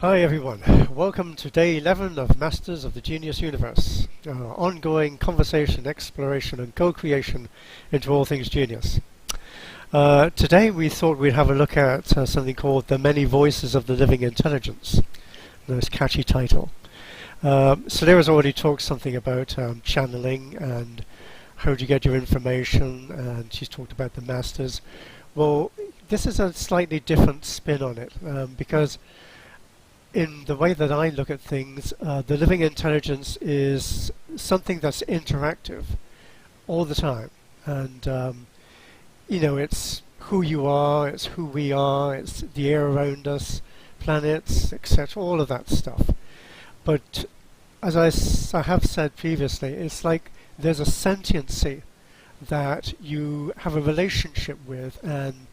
Hi everyone, welcome to day 11 of Masters of the Genius Universe, ongoing conversation, exploration and co-creation into all things genius. Today we thought we'd have a look at something called The Many Voices of the Living Intelligence. Nice catchy title. Soleira's already talked something about channeling and how do you get your information, and she's talked about the Masters. Well, this is a slightly different spin on it, because in the way that I look at things, the living intelligence is something that's interactive all the time. And, it's who you are, it's who we are, it's the air around us, planets, etc., all of that stuff. But as I have said previously, it's like there's a sentiency that you have a relationship with, and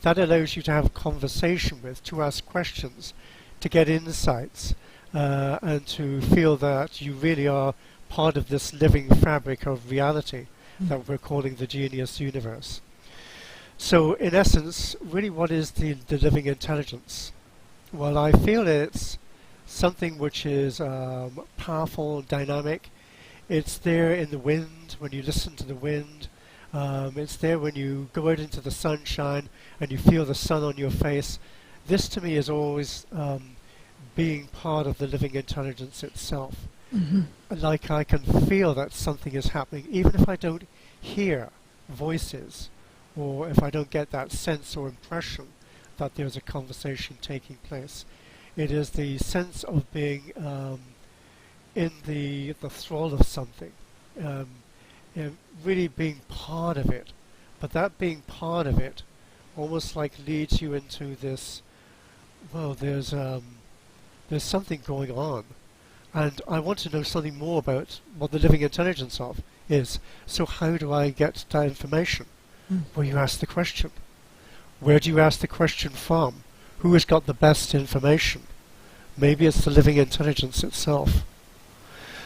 that allows you to have a conversation with, to ask questions, to get insights, and to feel that you really are part of this living fabric of reality that we're calling the Genius Universe. So in essence, really what is the living intelligence? Well, I feel it's something which is powerful, dynamic. It's there in the wind, when you listen to the wind. It's there when you go out into the sunshine and you feel the sun on your face. This to me is always being part of the living intelligence itself. Like I can feel that something is happening, even if I don't hear voices, or if I don't get that sense or impression that there's a conversation taking place. It is the sense of being in the thrall of something, really being part of it. But that being part of it almost like leads you into this, well, there's something going on, and I want to know something more about what the living intelligence of is. So how do I get that information? Well, you ask the question. Where do you ask the question from? Who has got the best information? Maybe it's the living intelligence itself.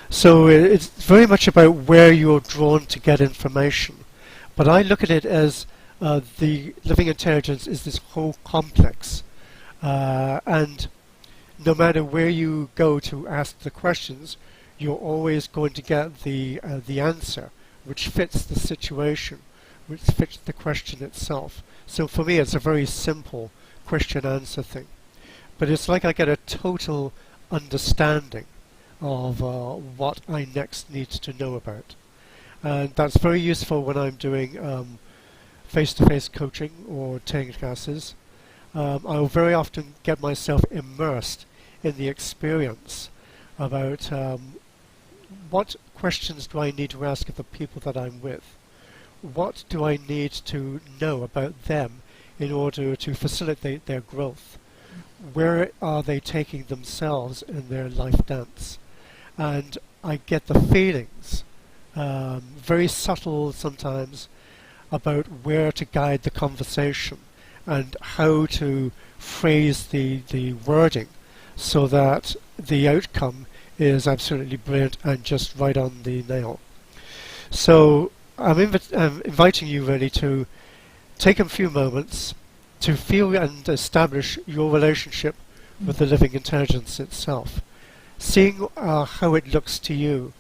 So it's very much about where you're drawn to get information. But I look at it as the living intelligence is this whole complex, and no matter where you go to ask the questions, you're always going to get the answer which fits the situation, which fits the question itself. So for me it's a very simple question-answer thing. But it's like I get a total understanding of what I next need to know about. And that's very useful when I'm doing face-to-face coaching or taking classes. I'll very often get myself immersed in the experience about what questions do I need to ask of the people that I'm with? What do I need to know about them in order to facilitate their growth? Where are they taking themselves in their life dance? And I get the feelings, very subtle sometimes, about where to guide the conversation and how to phrase the wording so that the outcome is absolutely brilliant and just right on the nail. So I'm inviting you really to take a few moments to feel and establish your relationship with the living intelligence itself, seeing how it looks to you,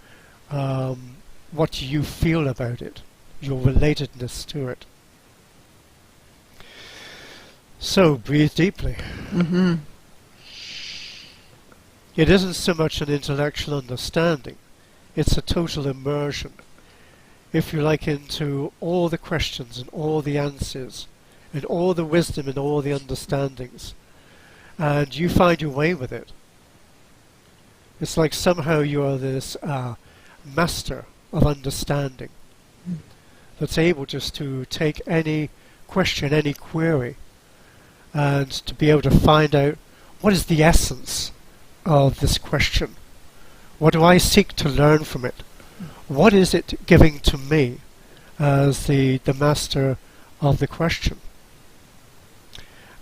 what you feel about it, your relatedness to it. So breathe deeply. It isn't so much an intellectual understanding, it's a total immersion, if you like, into all the questions and all the answers and all the wisdom and all the understandings, and you find your way with it. It's like somehow you are this master of understanding that's able just to take any question, any query, and to be able to find out what is the essence of this question. What do I seek to learn from it? What is it giving to me as the master of the question?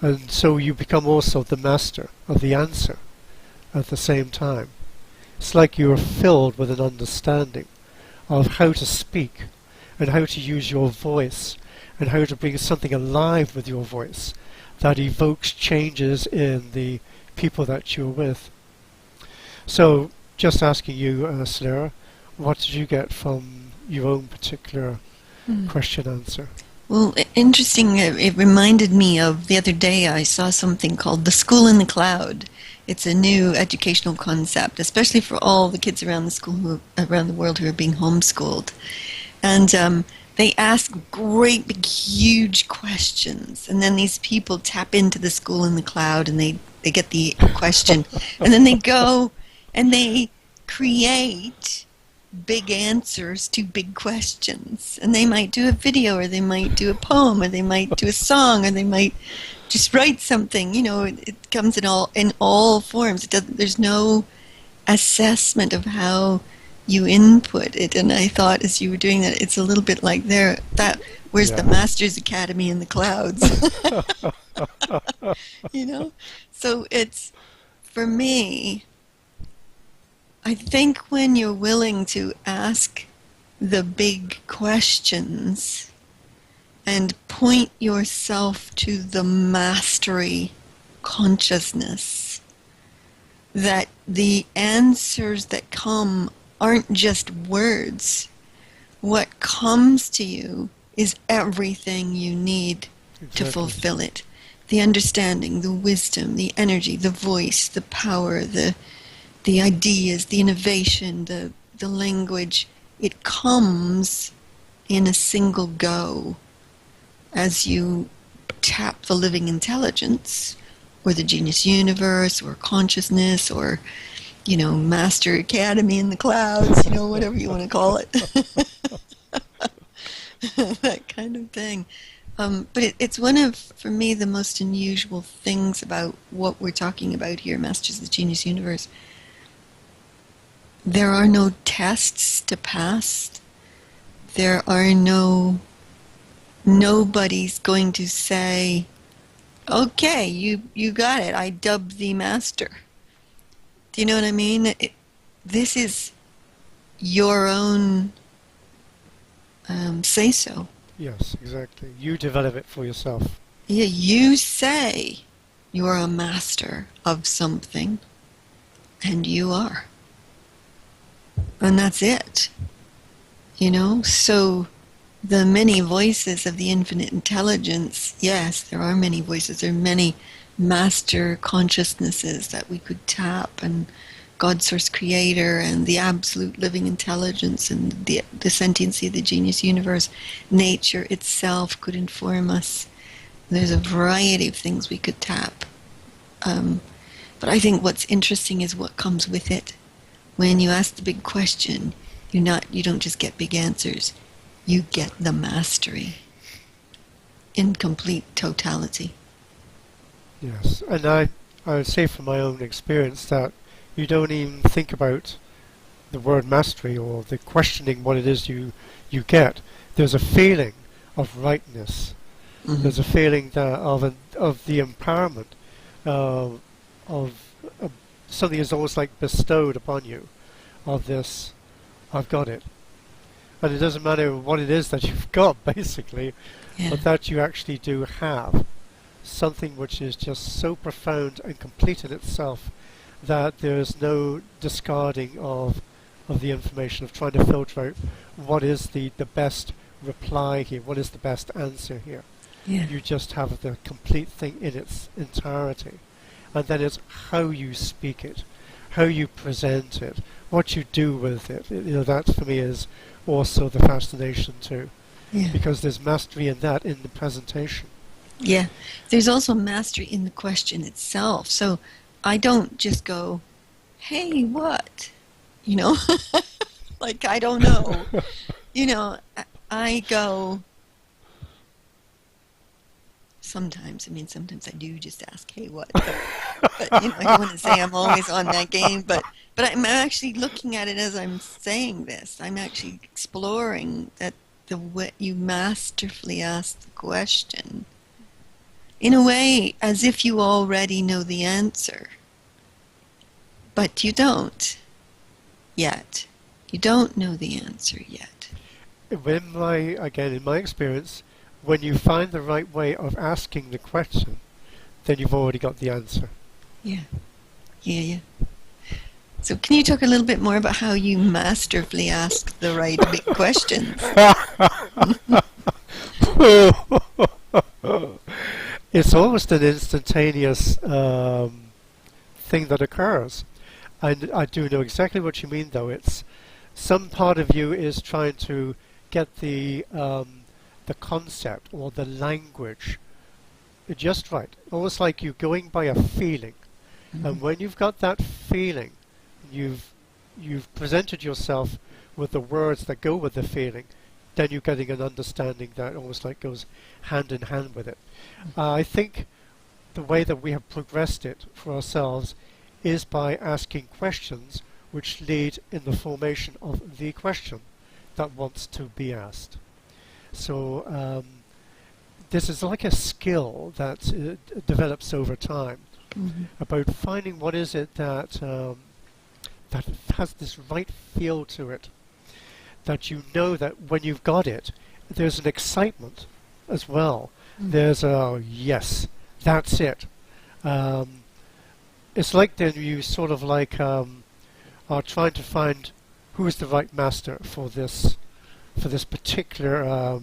And so you become also the master of the answer at the same time. It's like you are filled with an understanding of how to speak and how to use your voice and how to bring something alive with your voice that evokes changes in the people that you're with. So, just asking you, Soleira, what did you get from your own particular question answer? Well, interesting. It reminded me of the other day I saw something called the School in the Cloud. It's a new educational concept, especially for all the kids around the school around the world who are being homeschooled. And they ask great, big, huge questions, and then these people tap into the school in the cloud, and they get the question, and then they go and they create big answers to big questions. And they might do a video, or they might do a poem, or they might do a song, or they might just write something. You know, it comes in all forms. There's no assessment of how you input it. And I thought, as you were doing that, it's a little bit like where's the Masters Academy in the clouds? You know? So it's, for me, I think when you're willing to ask the big questions and point yourself to the mastery consciousness, that the answers that come aren't just words. What comes to you is everything you need to fulfill it. The understanding, the wisdom, the energy, the voice, the power, the ideas, the innovation, the language. It comes in a single go as you tap the living intelligence, or the genius universe, or consciousness, or, you know, Master Academy in the clouds, you know, whatever you want to call it. That kind of thing. But it's one of, for me, the most unusual things about what we're talking about here, Masters of the Genius Universe. There are no tests to pass. There are nobody's going to say, okay, you got it, I dubbed thee master. Do you know what I mean? This is your own say-so. Yes, exactly. You develop it for yourself. Yeah, you say you're a master of something, and you are. And that's it. You know, so the many voices of the infinite intelligence, yes, there are many voices. There are many master consciousnesses that we could tap, and God Source Creator, and the absolute living intelligence, and the sentiency of the genius universe. Nature itself could inform us. There's a variety of things we could tap. But I think what's interesting is what comes with it. When you ask the big question, you don't just get big answers. You get the mastery in complete totality. Yes, and I would say from my own experience that you don't even think about the word mastery or the questioning what it is you get. There's a feeling of rightness. Mm-hmm. There's a feeling of the empowerment of something is almost like bestowed upon you, of this, I've got it. And it doesn't matter what it is that you've got, basically, but that you actually do have something which is just so profound and complete in itself that there is no discarding of the information, of trying to filter out what is the best reply here, what is the best answer here. Yeah. You just have the complete thing in its entirety. And then it's how you speak it, how you present it, what you do with it. That for me is also the fascination too. Yeah. Because there's mastery in that, in the presentation. Yeah. There's also mastery in the question itself. So I don't just go, hey, what? Like, I don't know. I go, sometimes I do just ask, hey, what? But I don't want to say I'm always on that game, but I'm actually looking at it as I'm saying this. I'm actually exploring that the way you masterfully ask the question, in a way, as if you already know the answer. But you don't yet. You don't know the answer yet. In my experience, when you find the right way of asking the question, then you've already got the answer. Yeah. hear you. So can you talk a little bit more about how you masterfully ask the right big questions? It's almost an instantaneous thing that occurs. I do know exactly what you mean, though. It's some part of you is trying to get the concept or the language just right. Almost like you going by a feeling. Mm-hmm. And when you've got that feeling, you've presented yourself with the words that go with the feeling, then you're getting an understanding that almost like goes hand in hand with it. I think the way that we have progressed it for ourselves is by asking questions which lead in the formation of the question that wants to be asked. So this is like a skill that develops over time, about finding what is it that that has this right feel to it, that you know that when you've got it, there's an excitement as well. There's a, yes, that's it. It's like then you sort of like are trying to find who is the right master for this particular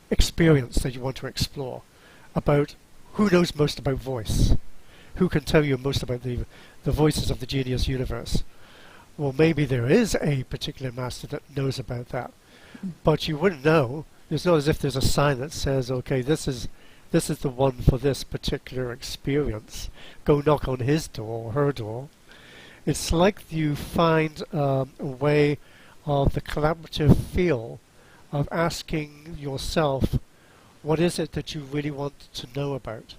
experience that you want to explore, about who knows most about voice, who can tell you most about the voices of the genius universe. Well, maybe there is a particular master that knows about that, but you wouldn't know. It's not as if there's a sign that says, okay, this is the one for this particular experience. Go knock on his door or her door. It's like you find a way of the collaborative feel of asking yourself, what is it that you really want to know about?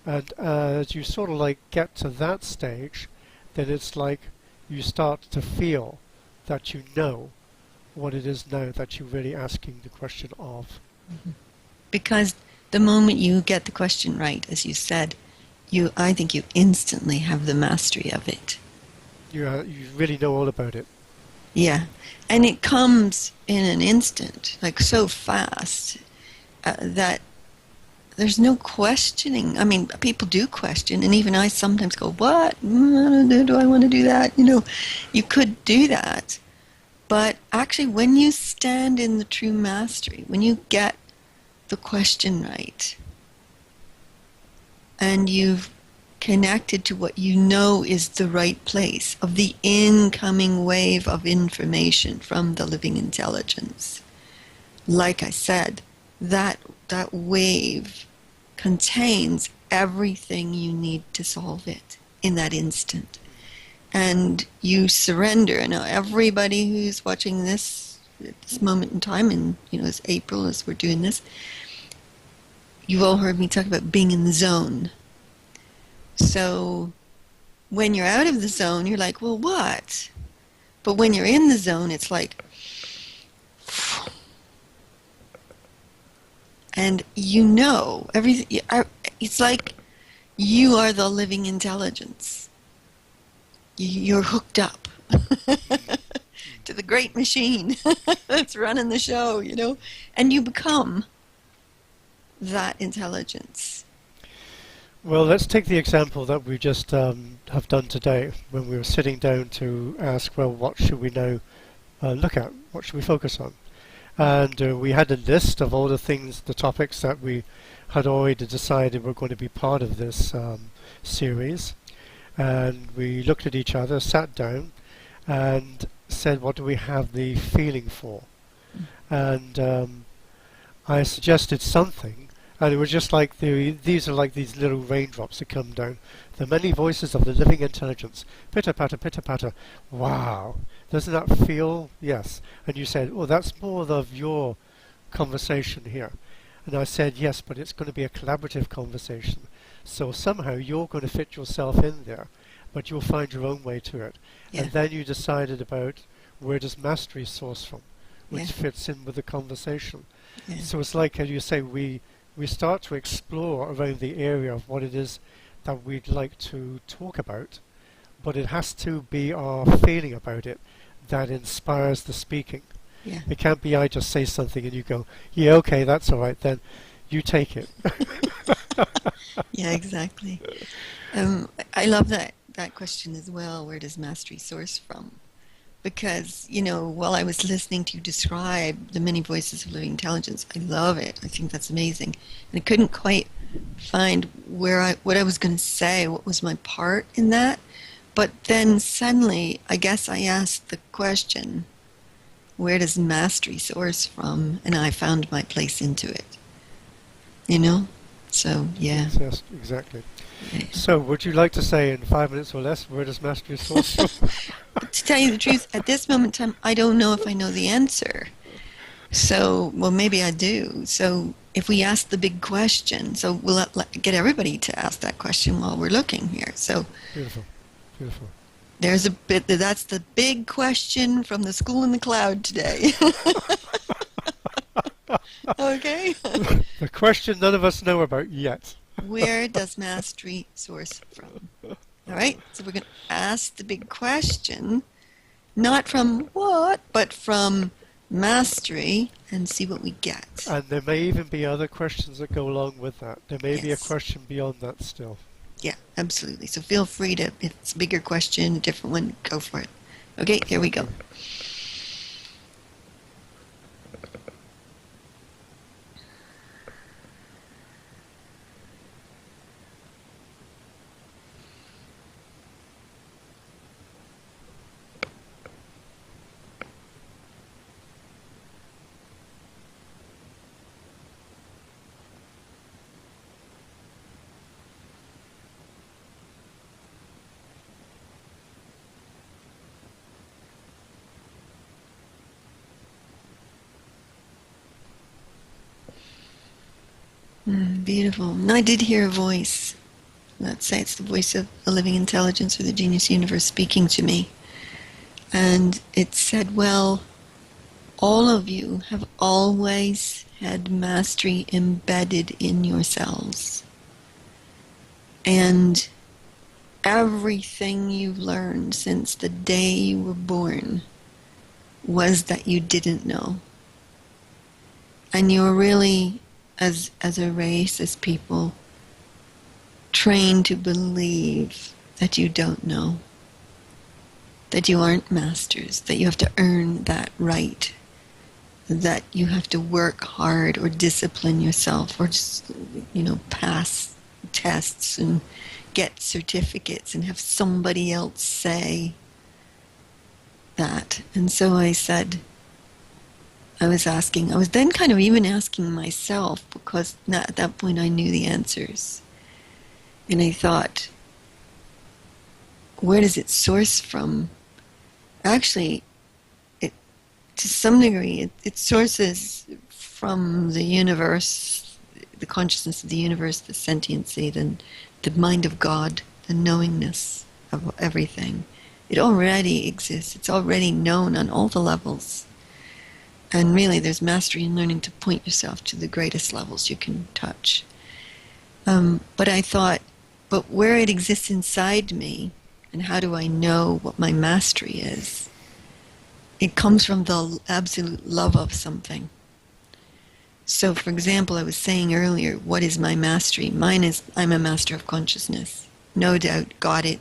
And as you sort of like get to that stage, then it's like you start to feel that you know what it is now that you're really asking the question of. Because the moment you get the question right, as you said, I think you instantly have the mastery of it. You really know all about it. Yeah. And it comes in an instant, like so fast, that there's no questioning. I mean, people do question, and even I sometimes go, what? Do I want to do that? You know, you could do that. But actually, when you stand in the true mastery, when you get the question right, and you've connected to what you know is the right place of the incoming wave of information from the living intelligence, like I said, that wave contains everything you need to solve it in that instant. And you surrender. And now everybody who's watching this at this moment in time, and it's April as we're doing this, you've all heard me talk about being in the zone. So when you're out of the zone, you're like, well, what? But when you're in the zone, it's like, and everything. It's like you are the living intelligence. You're hooked up to the great machine that's running the show, and you become that intelligence. Well, let's take the example that we just have done today, when we were sitting down to ask, well, what should we now look at? What should we focus on? And we had a list of all the things, the topics that we had already decided were going to be part of this series. And we looked at each other, sat down, and said, what do we have the feeling for? And I suggested something, and it was just like these are like these little raindrops that come down. The many voices of the living intelligence. Pitter-patter, pitter-patter. Wow. Doesn't that feel? Yes. And you said, oh, that's more of your conversation here. And I said, yes, but it's going to be a collaborative conversation. So somehow you're going to fit yourself in there, but you'll find your own way to it. Yeah. And then you decided about where does mastery source from, which fits in with the conversation. Yeah. So it's like, as you say, we start to explore around the area of what it is that we'd like to talk about, but it has to be our feeling about it that inspires the speaking. Yeah. It can't be I just say something and you go, yeah, okay, that's all right, then you take it. Yeah, exactly. I love that that question as well. Where does mastery source from? Because, while I was listening to you describe the many voices of living intelligence, I love it. I think that's amazing. And I couldn't quite find what I was going to say, what was my part in that. But then suddenly, I guess I asked the question, where does mastery source from? And I found my place into it. So, yeah. Yes, exactly. So, would you like to say in 5 minutes or less, where does mastery source from? To tell you the truth, at this moment in time, I don't know if I know the answer. So, well, maybe I do. So, if we ask the big question, so we'll get everybody to ask that question while we're looking here. So, Beautiful, beautiful. There's that's the big question from the school in the cloud today. Okay? The question none of us know about yet. Where does mastery source from? All right? So we're going to ask the big question, not from what, but from mastery, and see what we get. And there may even be other questions that go along with that. There may be a Yes. question beyond that still. Yeah, absolutely. So feel free to, if it's a bigger question, a different one, go for it. Okay, here we go. Beautiful. And I did hear a voice. Let's say it's the voice of a living intelligence or the genius universe speaking to me. And it said, well, all of you have always had mastery embedded in yourselves. And everything you've learned since the day you were born was that you didn't know. And you're really, as a race, as people, trained to believe that you don't know, that you aren't masters, that you have to earn that right, that you have to work hard or discipline yourself or just, pass tests and get certificates and have somebody else say that. And so I said, I was then kind of even asking myself, because at that point I knew the answers. And I thought, where does it source from? Actually, to some degree, it sources from the universe, the consciousness of the universe, the sentiency, the mind of God, the knowingness of everything. It already exists. It's already known on all the levels. And really, there's mastery in learning to point yourself to the greatest levels you can touch. But I thought, but where it exists inside me, and how do I know what my mastery is? It comes from the absolute love of something. So, for example, I was saying earlier, what is my mastery? Mine is, I'm a master of consciousness. No doubt, got it.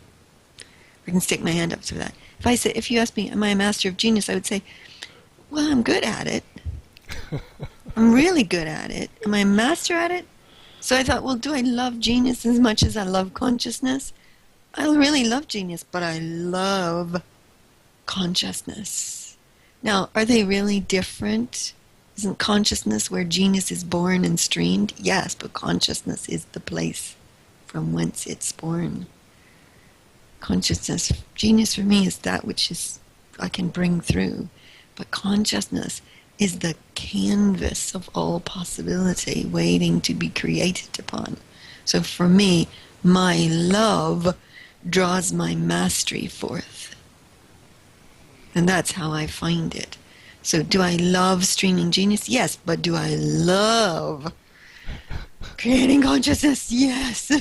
I can stick my hand up to that. If you ask me, am I a master of genius? I would say, well, I'm good at it. I'm really good at it. Am I a master at it? So I thought, well, do I love genius as much as I love consciousness? I really love genius, but I love consciousness. Now, are they really different? Isn't consciousness where genius is born and streamed? Yes, but consciousness is the place from whence it's born. Consciousness, genius for me is that which I can bring through. But consciousness is the canvas of all possibility waiting to be created upon. So for me, my love draws my mastery forth. And that's how I find it. So do I love streaming genius? Yes. But do I love creating consciousness? Yes.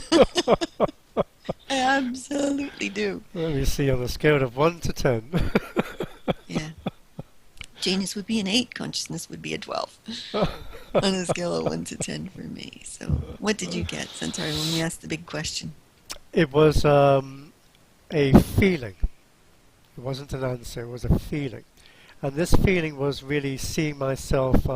I absolutely do. Let me see on a scale of 1 to 10. Yeah. Genius would be an 8, consciousness would be a 12. On a scale of 1 to 10 for me. So what did you get, Santari, when we asked the big question? It was a feeling. It wasn't an answer, it was a feeling. And this feeling was really seeing myself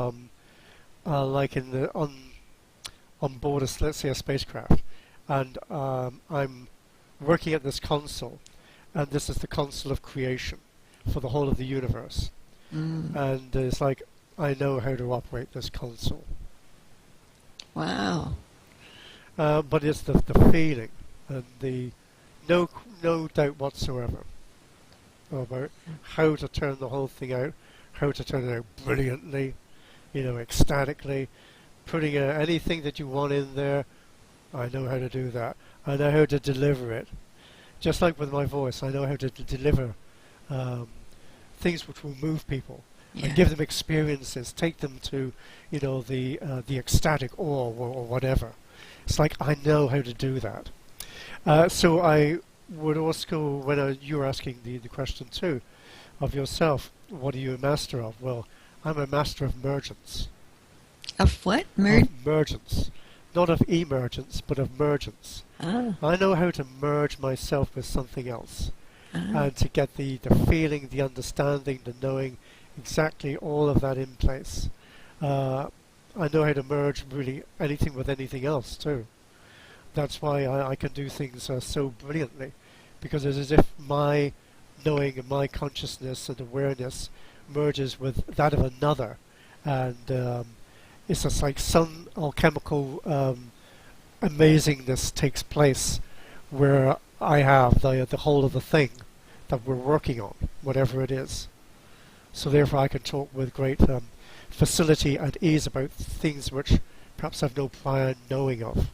like on board a, let's say, a spacecraft. And I'm working at this console, and this is the console of creation for the whole of the universe. And it's like I know how to operate this console. Wow. But it's the feeling and the no doubt whatsoever about how to turn the whole thing out, how to turn it out brilliantly, ecstatically, putting anything that you want in there. I know how to do that. I know how to deliver it. Just like with my voice, I know how to deliver things which will move people and give them experiences, take them to, the ecstatic awe or whatever. It's like I know how to do that. So I would also, when you were asking the question too, of yourself, what are you a master of? Well, I'm a master of mergence. Of what? Of mergence. Not of emergence, but of mergence. I know how to merge myself with something else. And to get the feeling, the understanding, the knowing, exactly all of that in place. I know how to merge really anything with anything else too. That's why I can do things so brilliantly, because it's as if my knowing and my consciousness and awareness merges with that of another, and it's just like some alchemical amazingness takes place where I have the whole of the thing that we're working on, whatever it is. So therefore I can talk with great facility and ease about things which perhaps I've no prior knowing of.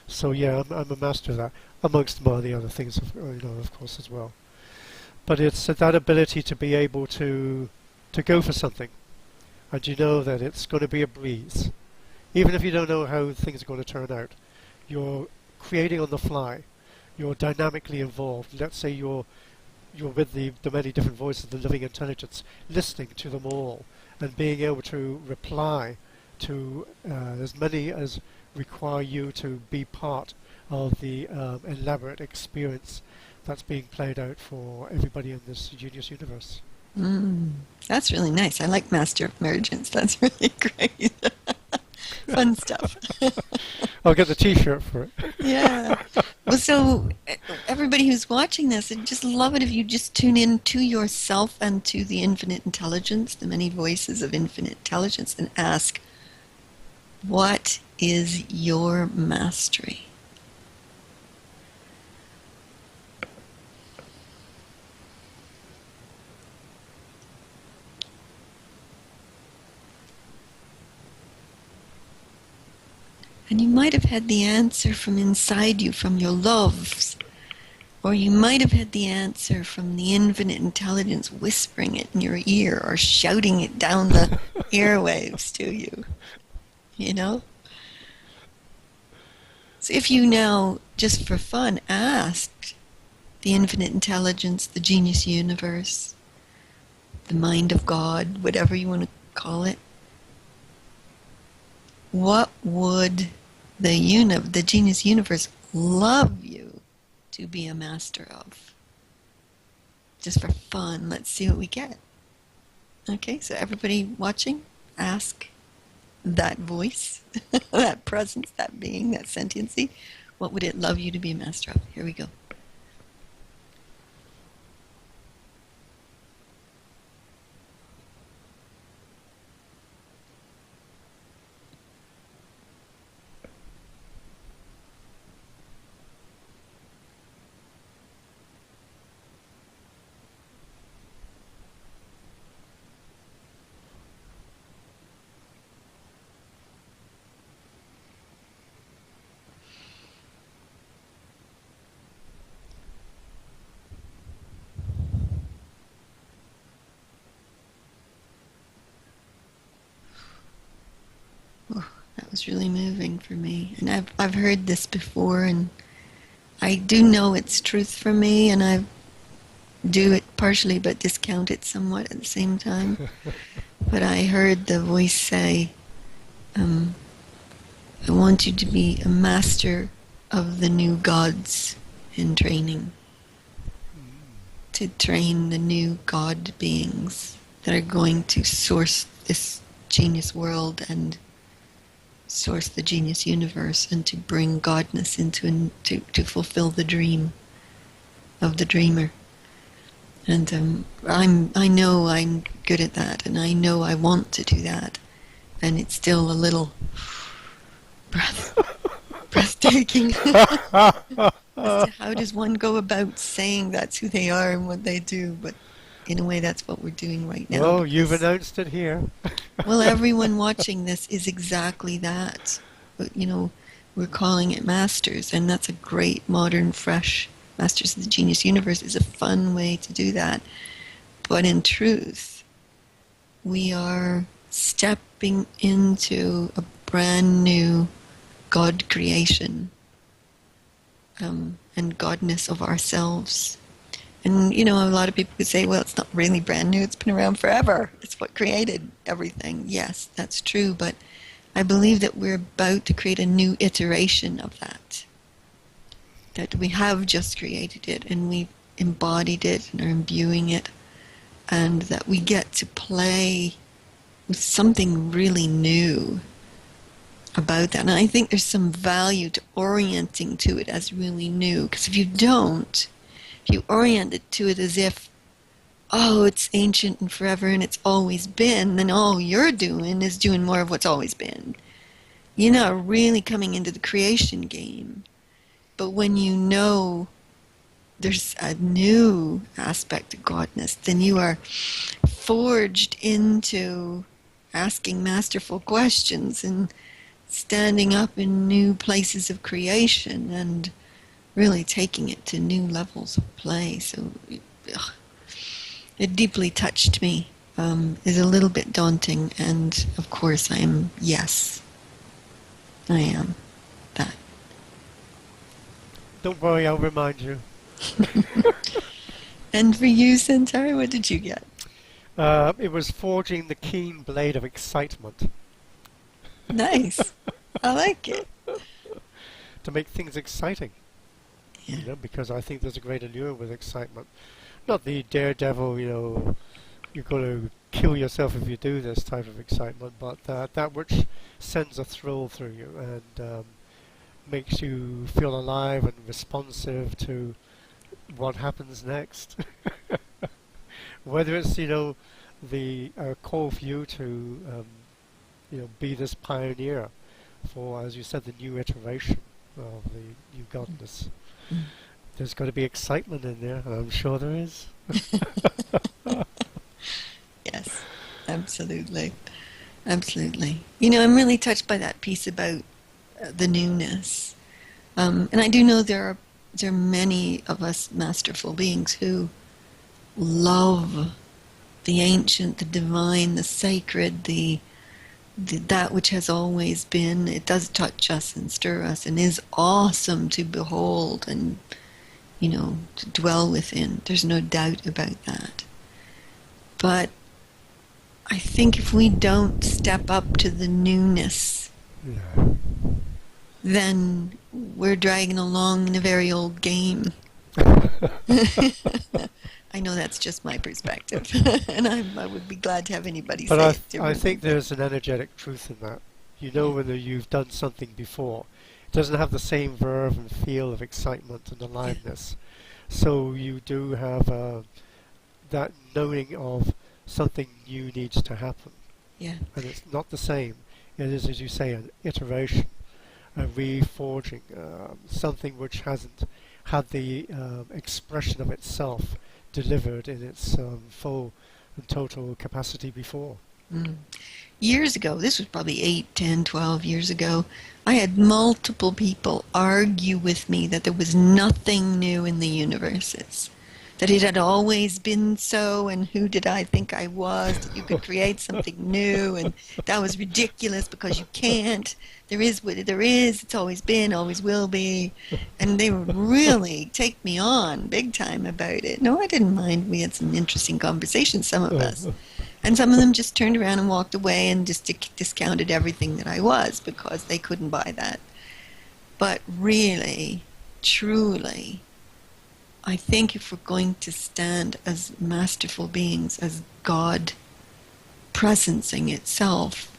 So yeah, I'm a master of that, amongst the other things, of course, as well. But it's that ability to be able to go for something, and you know that it's going to be a breeze. Even if you don't know how things are going to turn out, you're creating on the fly. You're dynamically involved. Let's say you're with the many different voices of the living intelligence, listening to them all, and being able to reply to as many as require you to be part of the elaborate experience that's being played out for everybody in this genius universe. That's really nice. I like Master of Emergence. That's really great. Fun stuff. I'll get the T-shirt for it. Yeah. Well, so everybody who's watching this, I'd just love it if you just tune in to yourself and to the infinite intelligence, the many voices of infinite intelligence, and ask, what is your mastery? And you might have had the answer from inside you, from your loves. Or you might have had the answer from the infinite intelligence whispering it in your ear or shouting it down the airwaves to you. So if you now, just for fun, asked the infinite intelligence, the genius universe, the mind of God, whatever you want to call it, what would the genius universe love you to be a master of? Just for fun, let's see what we get. Okay, so everybody watching, ask that voice, that presence, that being, that sentiency, what would it love you to be a master of? Here we go. That was really moving for me. And I've heard this before, and I do know it's truth for me, and I do it partially but discount it somewhat at the same time. But I heard the voice say, I want you to be a master of the new gods in training, Mm. to train the new God beings that are going to source this genius world and source the genius universe, and to bring godness into to fulfill the dream of the dreamer. And I know I'm good at that, and I know I want to do that, and it's still a little breathtaking as to how does one go about saying that's who they are and what they do. But in a way, that's what we're doing right now. Well, you've announced it here. Well, everyone watching this is exactly that. But, we're calling it Masters, and that's a great, modern, fresh Masters of the Genius Universe is a fun way to do that. But in truth, we are stepping into a brand new God creation, and godness of ourselves. And, a lot of people could say, well, it's not really brand new, it's been around forever. It's what created everything. Yes, that's true, but I believe that we're about to create a new iteration of that. That we have just created it, and we've embodied it and are imbuing it, and that we get to play with something really new about that. And I think there's some value to orienting to it as really new, because if you orient it to it as if, oh, it's ancient and forever and it's always been, then all you're doing is doing more of what's always been. You're not really coming into the creation game. But when you know there's a new aspect of godness, then you are forged into asking masterful questions and standing up in new places of creation and really taking it to new levels of play. So it deeply touched me. Is a little bit daunting, and of course I am that. Don't worry, I'll remind you. And for you, Santari, what did you get? It was forging the keen blade of excitement. Nice. I like it. To make things exciting. Yeah. Because I think there's a great allure with excitement. Not the daredevil, you're going to kill yourself if you do this type of excitement, but that which sends a thrill through you and makes you feel alive and responsive to what happens next. Whether it's, the call for you to, be this pioneer for, as you said, the new iteration of the new godness. Mm. There's got to be excitement in there, and I'm sure there is. Yes, absolutely. Absolutely. I'm really touched by that piece about the newness. And I do know there are many of us masterful beings who love the ancient, the divine, the sacred, that which has always been. It does touch us and stir us and is awesome to behold and, to dwell within. There's no doubt about that. But I think if we don't step up to the newness, then we're dragging along in a very old game. I know that's just my perspective, and I would be glad to have anybody say it differently. I think there's an energetic truth in that. Whether you've done something before. It doesn't have the same verve and feel of excitement and aliveness. So you do have that knowing of something new needs to happen. Yeah. And it's not the same. It is, as you say, an iteration, a reforging, something which hasn't had the expression of itself delivered in its full and total capacity before. Mm. Years ago, this was probably 8, 10, 12 years ago, I had multiple people argue with me that there was nothing new in the universes, that it had always been so, and who did I think I was, that you could create something new, and that was ridiculous because you can't. There is what there is, it's always been, always will be. And they would really take me on big time about it. No, I didn't mind. We had some interesting conversations, some of us. And some of them just turned around and walked away and just discounted everything that I was because they couldn't buy that. But really, truly, I think if we're going to stand as masterful beings, as God presencing itself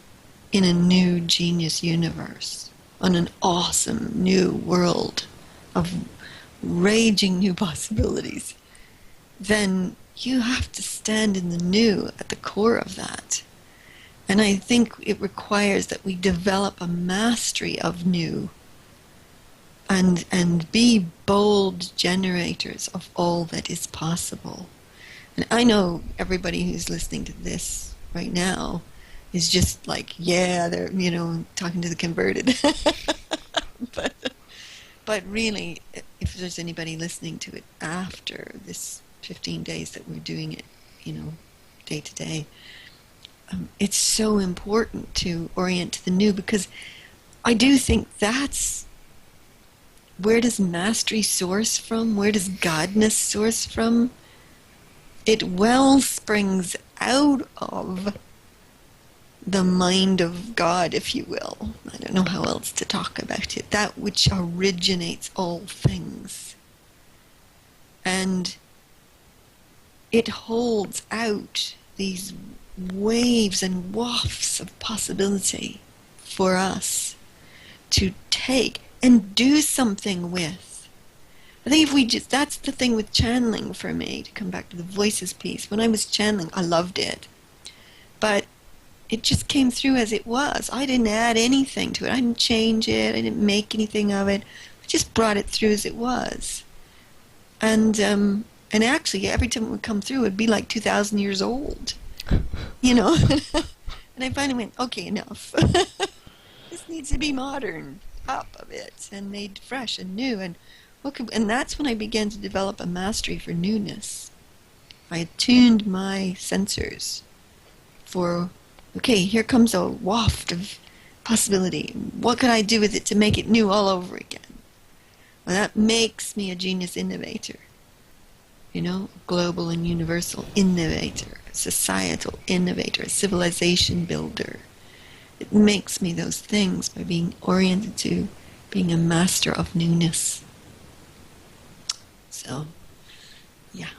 in a new genius universe, on an awesome new world of raging new possibilities, then you have to stand in the new at the core of that. And I think it requires that we develop a mastery of new and be bold generators of all that is possible. And I know everybody who's listening to this right now is just like, yeah, they're, talking to the converted. But really, if there's anybody listening to it after this 15 days that we're doing it, day to day, it's so important to orient to the new, because I do think that's where does mastery source from? Where does godness source from? It well springs out of the mind of God, if you will. I don't know how else to talk about it. That which originates all things. And it holds out these waves and wafts of possibility for us to take and do something with. I think if we just, that's the thing with channeling for me, to come back to the voices piece. When I was channeling, I loved it. But it just came through as it was. I didn't add anything to it. I didn't change it. I didn't make anything of it. I just brought it through as it was. And actually, every time it would come through, it would be like 2,000 years old. And I finally went, okay, enough. This needs to be modern up a bit and made fresh and new. And that's when I began to develop a mastery for newness. I attuned my sensors for, okay, here comes a waft of possibility. What can I do with it to make it new all over again? Well, that makes me a genius innovator. Global and universal innovator, a societal innovator, a civilization builder. It makes me those things by being oriented to being a master of newness. So, yeah.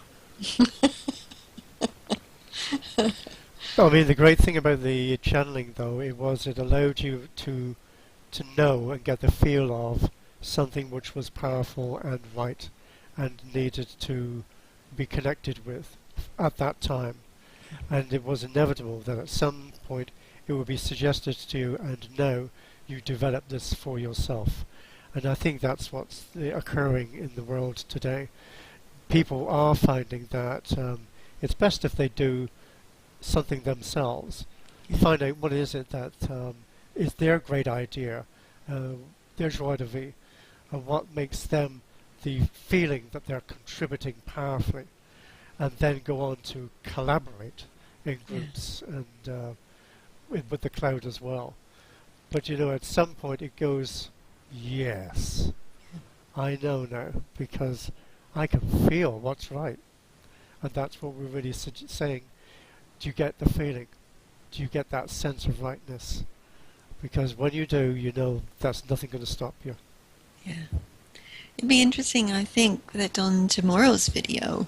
I mean, the great thing about the channeling, though, it allowed you to know and get the feel of something which was powerful and right and needed to be connected with at that time. And it was inevitable that at some point it would be suggested to you, and now you develop this for yourself. And I think that's what's occurring in the world today. People are finding that it's best if they do something themselves, find out what is it that is their great idea, their joie de vivre, and what makes them the feeling that they're contributing powerfully, and then go on to collaborate in groups and with the cloud as well. But at some point it goes, yes, I know now, because I can feel what's right. And that's what we're really saying. Do you get the feeling? Do you get that sense of rightness? Because when you do, that's nothing going to stop you. Yeah. It'd be interesting, I think, that on tomorrow's video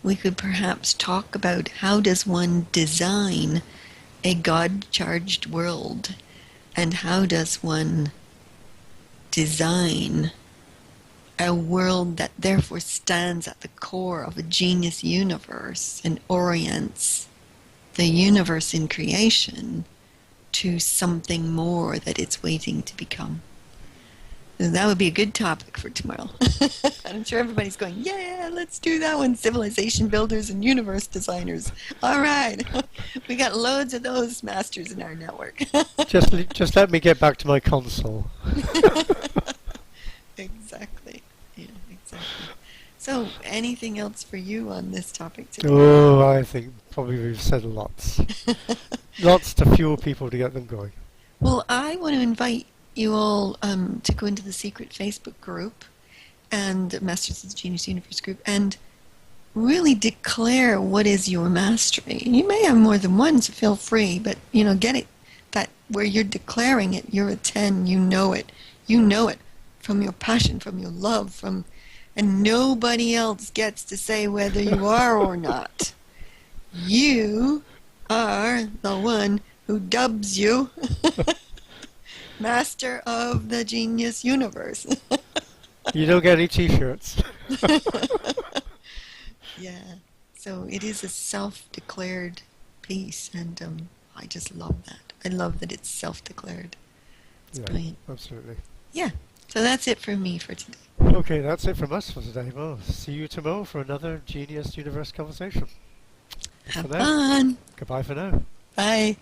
we could perhaps talk about how does one design a God-charged world, and how does one design a world that therefore stands at the core of a genius universe and orients the universe in creation to something more that it's waiting to become. So that would be a good topic for tomorrow. I'm sure everybody's going, yeah, let's do that one, civilization builders and universe designers. All right. We got loads of those masters in our network. Just let me get back to my console. Exactly. Yeah, exactly. So, anything else for you on this topic today? Oh, I think probably we've said lots. Lots to fuel people to get them going. Well, I want to invite you all to go into the secret Facebook group and Masters of the Genius Universe group and really declare what is your mastery. You may have more than one, so feel free, but get it that where you're declaring it, you're a 10, you know it from your passion, from your love, from and nobody else gets to say whether you are or not. You are the one who dubs you Master of the Genius Universe. You don't get any t-shirts. Yeah, so it is a self-declared piece, and I just love that. I love that it's self-declared. It's brilliant. Absolutely. Yeah, so that's it for me for today. Okay, that's it from us for today. Well, see you tomorrow for another Genius Universe conversation. Have fun. Goodbye for now. Bye.